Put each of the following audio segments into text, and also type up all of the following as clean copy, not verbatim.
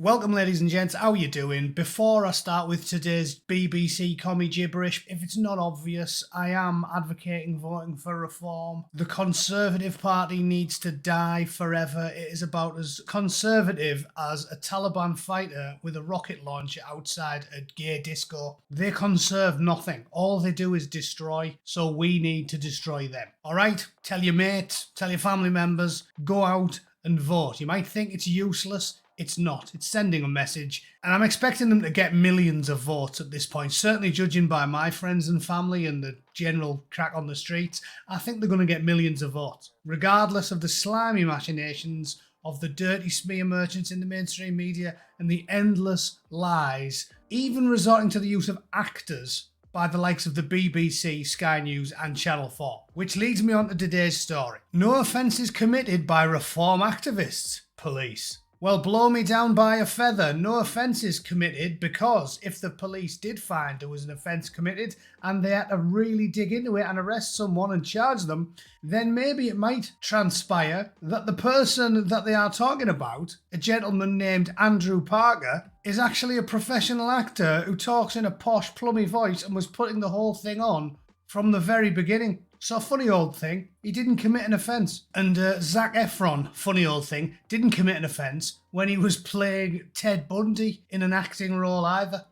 Welcome ladies and gents, how you doing? Before I start with today's BBC commie gibberish, if it's not obvious, I am advocating voting for reform. The Conservative Party needs to die forever. It is about as conservative as a Taliban fighter with a rocket launcher outside a gay disco. They conserve nothing. All they do is destroy, so we need to destroy them. Alright? Tell your mates, tell your family members, go out and vote. You might think it's useless. It's not. It's sending a message. And I'm expecting them to get millions of votes at this point. Certainly judging by my friends and family and the general crack on the streets, I think they're going to get millions of votes. Regardless of the slimy machinations of the dirty smear merchants in the mainstream media and the endless lies, even resorting to the use of actors by the likes of the BBC, Sky News and Channel 4. Which leads me on to today's story. No offences committed by reform activists. Police. Well, blow me down by a feather. No offences committed, because if the police did find there was an offence committed and they had to really dig into it and arrest someone and charge them, then maybe it might transpire that the person that they are talking about, a gentleman named Andrew Parker, is actually a professional actor who talks in a posh, plummy voice and was putting the whole thing on from the very beginning. So funny old thing, he didn't commit an offence. And Zac Efron, funny old thing, didn't commit an offence when he was playing Ted Bundy in an acting role either.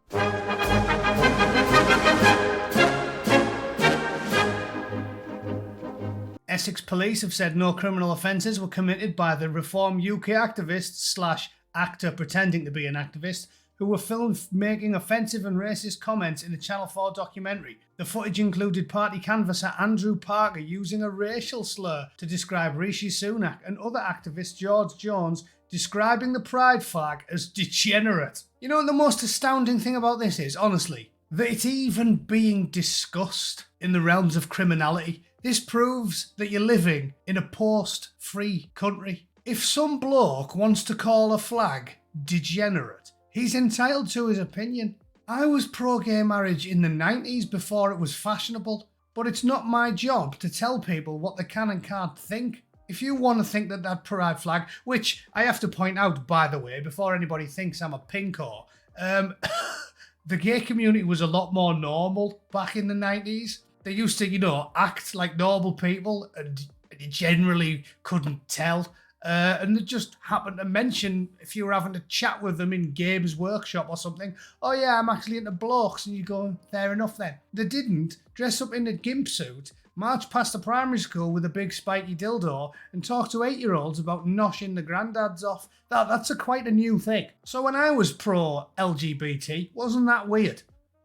Essex police have said no criminal offences were committed by the Reform UK activists / actor pretending to be an activist who were filmed making offensive and racist comments in a Channel 4 documentary. The footage included party canvasser Andrew Parker using a racial slur to describe Rishi Sunak, and other activist George Jones describing the pride flag as degenerate. You know what the most astounding thing about this is, honestly? That it's even being discussed in the realms of criminality. This proves that you're living in a post-free country. If some bloke wants to call a flag degenerate, he's entitled to his opinion. I was pro-gay marriage in the 90s before it was fashionable, but it's not my job to tell people what they can and can't think. If you want to think that pride flag, which I have to point out, by the way, before anybody thinks I'm a pinko, the gay community was a lot more normal back in the 90s. They used to, act like normal people, and you generally couldn't tell. And they just happened to mention, if you were having a chat with them in Games Workshop or something, oh yeah, I'm actually into blokes, and you go, fair enough then. They didn't dress up in a gimp suit, march past a primary school with a big spiky dildo, and talk to 8-year-olds about noshing the granddads off. That's quite a new thing. So when I was pro-LGBT, wasn't that weird?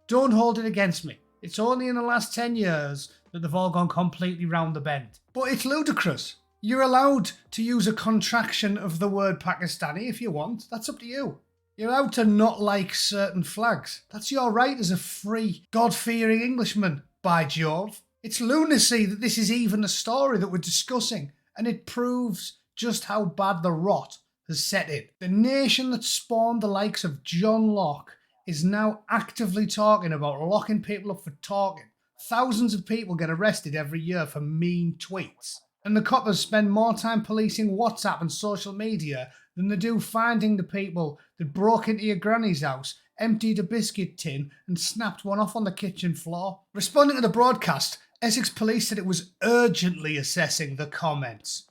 Don't hold it against me. It's only in the last 10 years that they've all gone completely round the bend. But it's ludicrous. You're allowed to use a contraction of the word Pakistani if you want. That's up to you. You're allowed to not like certain flags. That's your right as a free, God-fearing Englishman, by Jove. It's lunacy that this is even a story that we're discussing, and it proves just how bad the rot has set in. The nation that spawned the likes of John Locke is now actively talking about locking people up for talking. Thousands of people get arrested every year for mean tweets. And the coppers spend more time policing WhatsApp and social media than they do finding the people that broke into your granny's house, emptied a biscuit tin and snapped one off on the kitchen floor. Responding to the broadcast, Essex Police said it was urgently assessing the comments.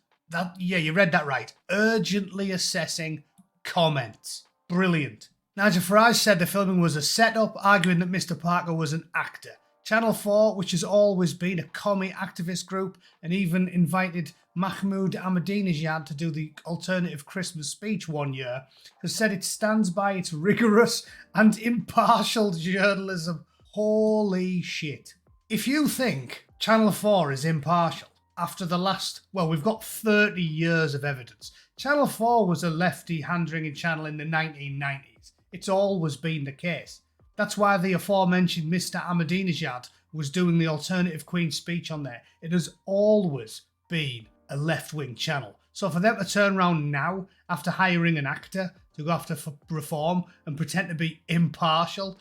You read that right. Urgently assessing comments. Brilliant. Nigel Farage said the filming was a set-up, arguing that Mr. Parker was an actor. Channel 4, which has always been a commie activist group and even invited Mahmoud Ahmadinejad to do the alternative Christmas speech one year, has said it stands by its rigorous and impartial journalism. Holy shit. If you think Channel 4 is impartial, after the last, we've got 30 years of evidence. Channel 4 was a lefty hand-wringing channel in the 1990s. It's always been the case. That's why the aforementioned Mr. Ahmadinejad was doing the alternative Queen's speech on there. It has always been a left-wing channel. So for them to turn around now, after hiring an actor to go after reform and pretend to be impartial,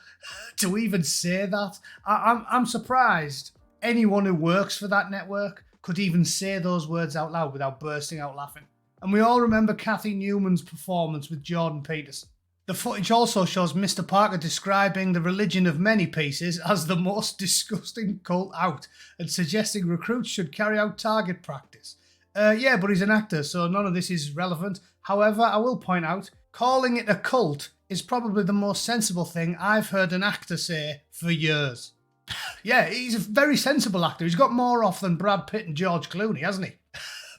to even say that, I'm surprised anyone who works for that network could even say those words out loud without bursting out laughing. And we all remember Kathy Newman's performance with Jordan Peterson. The footage also shows Mr. Parker describing the religion of many pieces as the most disgusting cult out and suggesting recruits should carry out target practice. Yeah, but he's an actor, so none of this is relevant. However, I will point out, calling it a cult is probably the most sensible thing I've heard an actor say for years. Yeah, he's a very sensible actor. He's got more off than Brad Pitt and George Clooney, hasn't he?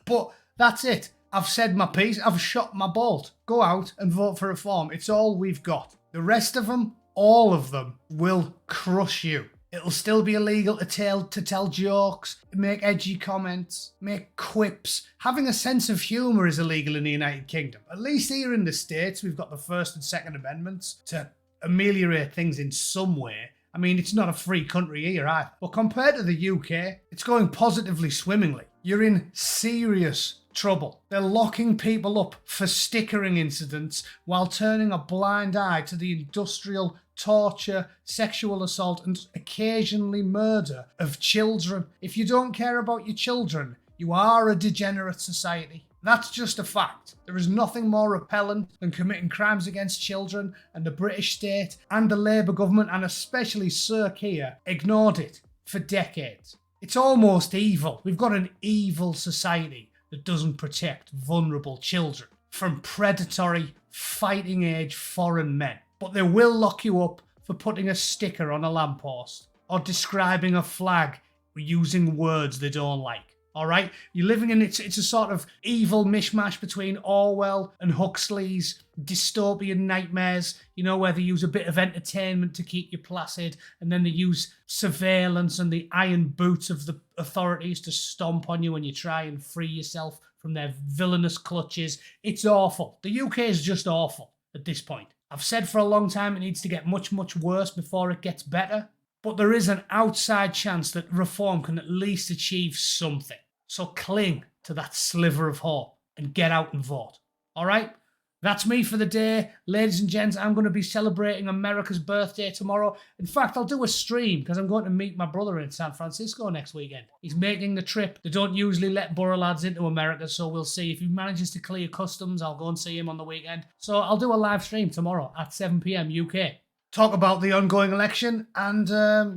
But that's it. I've said my piece. I've shot my bolt. Go out and vote for reform. It's all we've got. The rest of them, all of them, will crush you. It'll still be illegal to tell jokes, make edgy comments, make quips. Having a sense of humour is illegal in the United Kingdom. At least here in the States, we've got the First and Second Amendments to ameliorate things in some way. I mean, it's not a free country here either. But compared to the UK, it's going positively swimmingly. You're in serious trouble. They're locking people up for stickering incidents while turning a blind eye to the industrial torture, sexual assault, and occasionally murder of children. If you don't care about your children, you are a degenerate society. That's just a fact. There is nothing more repellent than committing crimes against children, and the British state and the Labour government, and especially Sir Keir, ignored it for decades. It's almost evil. We've got an evil society that doesn't protect vulnerable children from predatory, fighting-age foreign men. But they will lock you up for putting a sticker on a lamppost or describing a flag using words they don't like. All right? You're living in it's a sort of evil mishmash between Orwell and Huxley's dystopian nightmares, you know, where they use a bit of entertainment to keep you placid, and then they use surveillance and the iron boots of the authorities to stomp on you when you try and free yourself from their villainous clutches. It's awful. The UK is just awful at this point. I've said for a long time it needs to get much, much worse before it gets better, but there is an outside chance that reform can at least achieve something. So cling to that sliver of hope and get out and vote. All right? That's me for the day. Ladies and gents, I'm going to be celebrating America's birthday tomorrow. In fact, I'll do a stream because I'm going to meet my brother in San Francisco next weekend. He's making the trip. They don't usually let borough lads into America, so we'll see. If he manages to clear customs, I'll go and see him on the weekend. So I'll do a live stream tomorrow at 7 p.m. UK. Talk about the ongoing election and,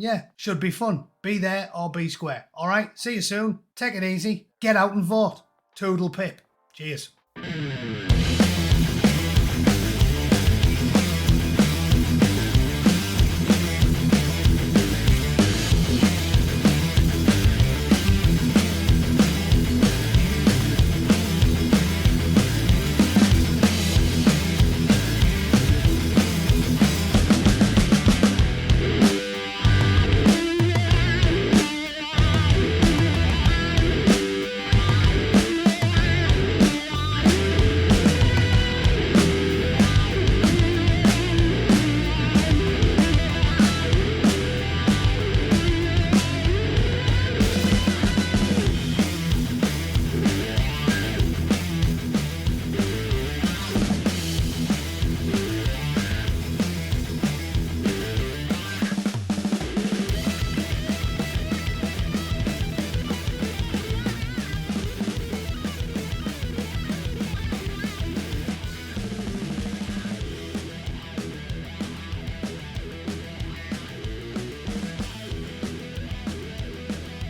yeah, should be fun. Be there or be square. All right? See you soon. Take it easy. Get out and vote. Toodle pip. Cheers.